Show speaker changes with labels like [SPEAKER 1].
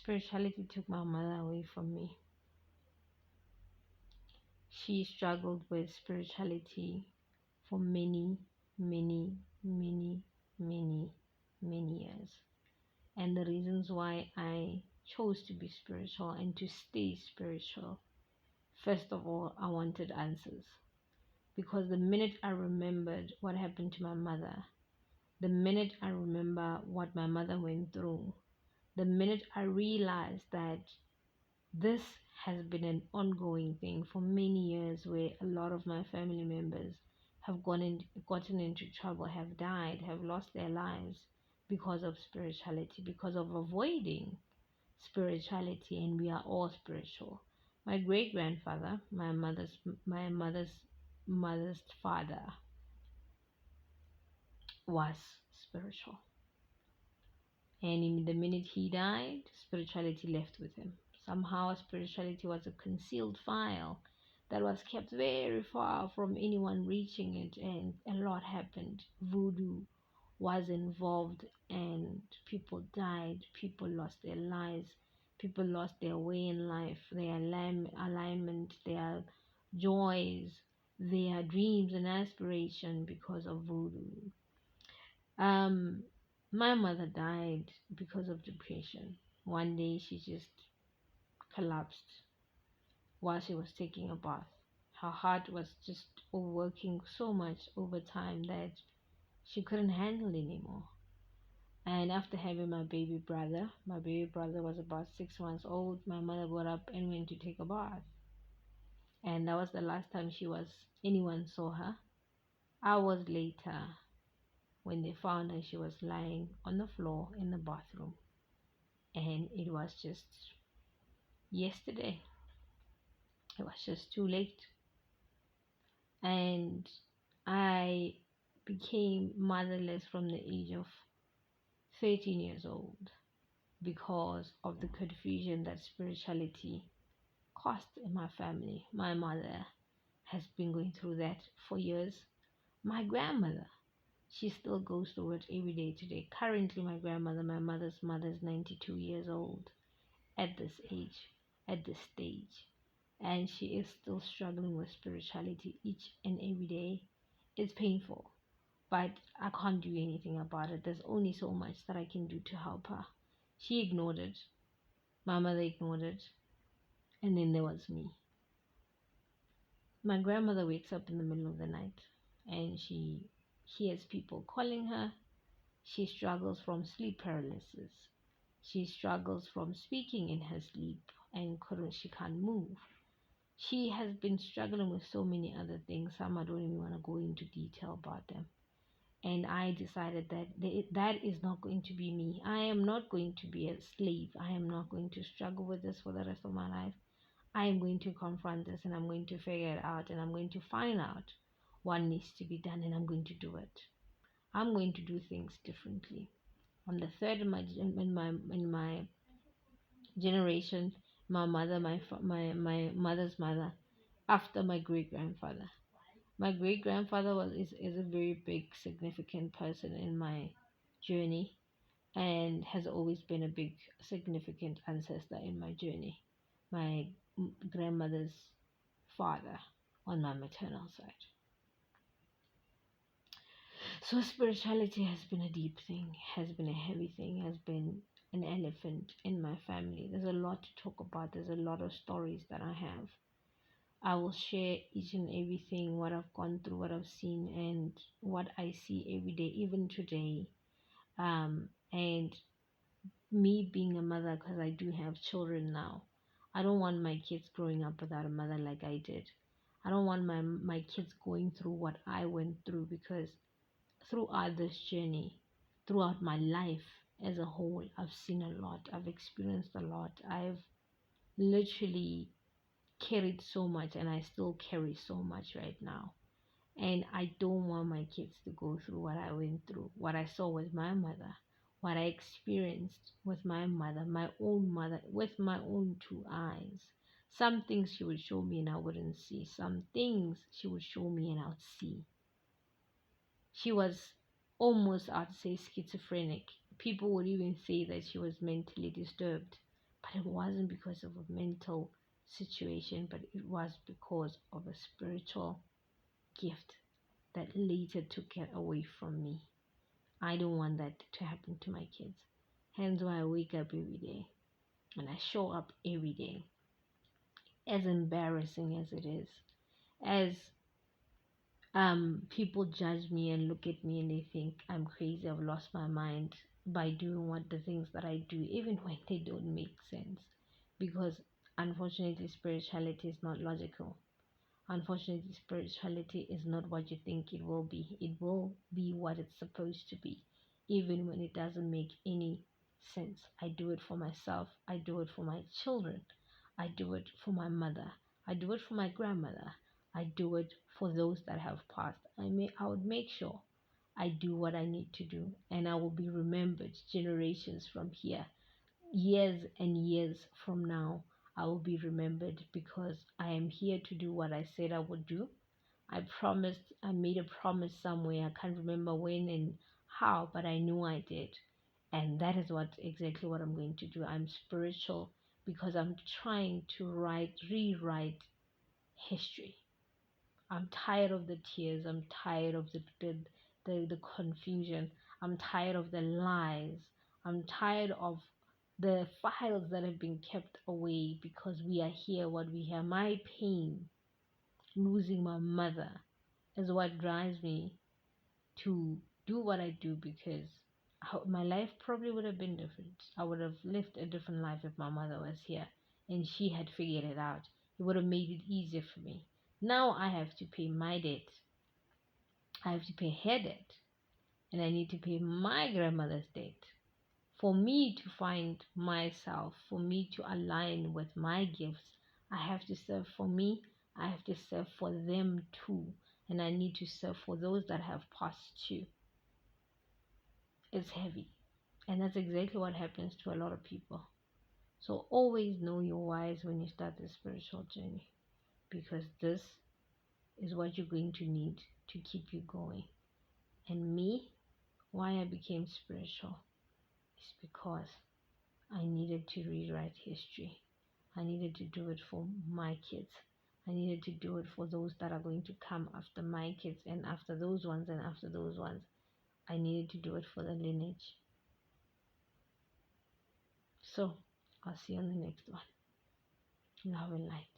[SPEAKER 1] Spirituality took my mother away from me. She struggled with spirituality for many, many, many, many, many years. And the reasons why I chose to be spiritual and to stay spiritual, first of all, I wanted answers. Because the minute I remembered what happened to my mother, the minute I remember what my mother went through, the minute I realized that this has been an ongoing thing for many years, where a lot of my family members have gotten into trouble, have died, have lost their lives because of spirituality, because of avoiding spirituality, and we are all spiritual. My great grandfather, my mother's father, was spiritual. And in the minute he died, spirituality left with him. Somehow, spirituality was a concealed file that was kept very far from anyone reaching it, and a lot happened. Voodoo was involved, and people died, people lost their lives, people lost their way in life, their alignment, their joys, their dreams and aspiration because of voodoo. Um, my mother died because of depression. One day she just collapsed while she was taking a bath. Her heart was just working so much over time that she couldn't handle anymore. And after having my baby brother was about 6 months old, my mother got up and went to take a bath. And that was the last time anyone saw her. Hours later, when they found her, she was lying on the floor in the bathroom. And it was just yesterday. It was just too late. And I became motherless from the age of 13 years old because of the confusion that spirituality caused in my family. My mother has been going through that for years. My grandmother, she still goes through it every day today. Currently, my mother's mother is 92 years old at this age, at this stage. And she is still struggling with spirituality each and every day. It's painful, but I can't do anything about it. There's only so much that I can do to help her. She ignored it. My mother ignored it. And then there was me. My grandmother wakes up in the middle of the night and she hears people calling her. She struggles from sleep paralysis. She struggles from speaking in her sleep and she can't move. She has been struggling with so many other things. Some I don't even want to go into detail about them. And I decided that that is not going to be me. I am not going to be a slave. I am not going to struggle with this for the rest of my life. I am going to confront this and I'm going to figure it out and I'm going to find out what needs to be done and I'm going to do it. I'm going to do things differently. I'm the third in my generation. My mother's mother, after my great grandfather. My great grandfather is a very big significant person in my journey and has always been a big significant ancestor in my journey. My grandmother's father on my maternal side. So spirituality has been a deep thing, has been a heavy thing, has been an elephant in my family. There's a lot to talk about. There's a lot of stories that I have. I will share each and everything, what I've gone through, what I've seen, and what I see every day, even today. And me being a mother, because I do have children now, I don't want my kids growing up without a mother like I did. I don't want my kids going through what I went through, because throughout this journey, throughout my life as a whole, I've seen a lot, I've experienced a lot, I've literally carried so much, and I still carry so much right now. And I don't want my kids to go through what I went through, what I saw with my mother, what I experienced with my mother, my own mother, with my own two eyes. Some things she would show me and I wouldn't see. Some things she would show me and I would see. She was almost, I'd say, schizophrenic. People would even say that she was mentally disturbed But it wasn't because of a mental situation, but it was because of a spiritual gift that later took it away from me. I don't want that to happen to my kids. Hence why I wake up every day and I show up every day. As embarrassing as it is, as people judge me and look at me and they think I'm crazy, I've lost my mind by doing what the things that I do, even when they don't make sense. Because unfortunately, spirituality is not logical. Unfortunately, spirituality is not what you think it will be. It will be what it's supposed to be, even when it doesn't make any sense. I do it for myself. I do it for my children. I do it for my mother. I do it for my grandmother. I do it for those that have passed. I would make sure I do what I need to do, and I will be remembered generations from here, years and years from now. I will be remembered because I am here to do what I said I would do. I made a promise somewhere. I can't remember when and how, but I knew I did. And that is exactly what I'm going to do. I'm spiritual because I'm trying to rewrite history. I'm tired of the tears. I'm tired of the confusion. I'm tired of the lies. I'm tired of the files that have been kept away because we are here, what we have. My pain, losing my mother, is what drives me to do what I do because my life probably would have been different. I would have lived a different life if my mother was here and she had figured it out. It would have made it easier for me. Now I have to pay my debt. I have to pay her debt. And I need to pay my grandmother's debt. For me to find myself, for me to align with my gifts, I have to serve for me. I have to serve for them too. And I need to serve for those that have passed too. It's heavy. And that's exactly what happens to a lot of people. So always know your whys when you start the spiritual journey, because this is what you're going to need to keep you going. And me, why I became spiritual is because I needed to rewrite history. I needed to do it for my kids. I needed to do it for those that are going to come after my kids and after those ones and after those ones. I needed to do it for the lineage. So I'll see you on the next one. Love and light.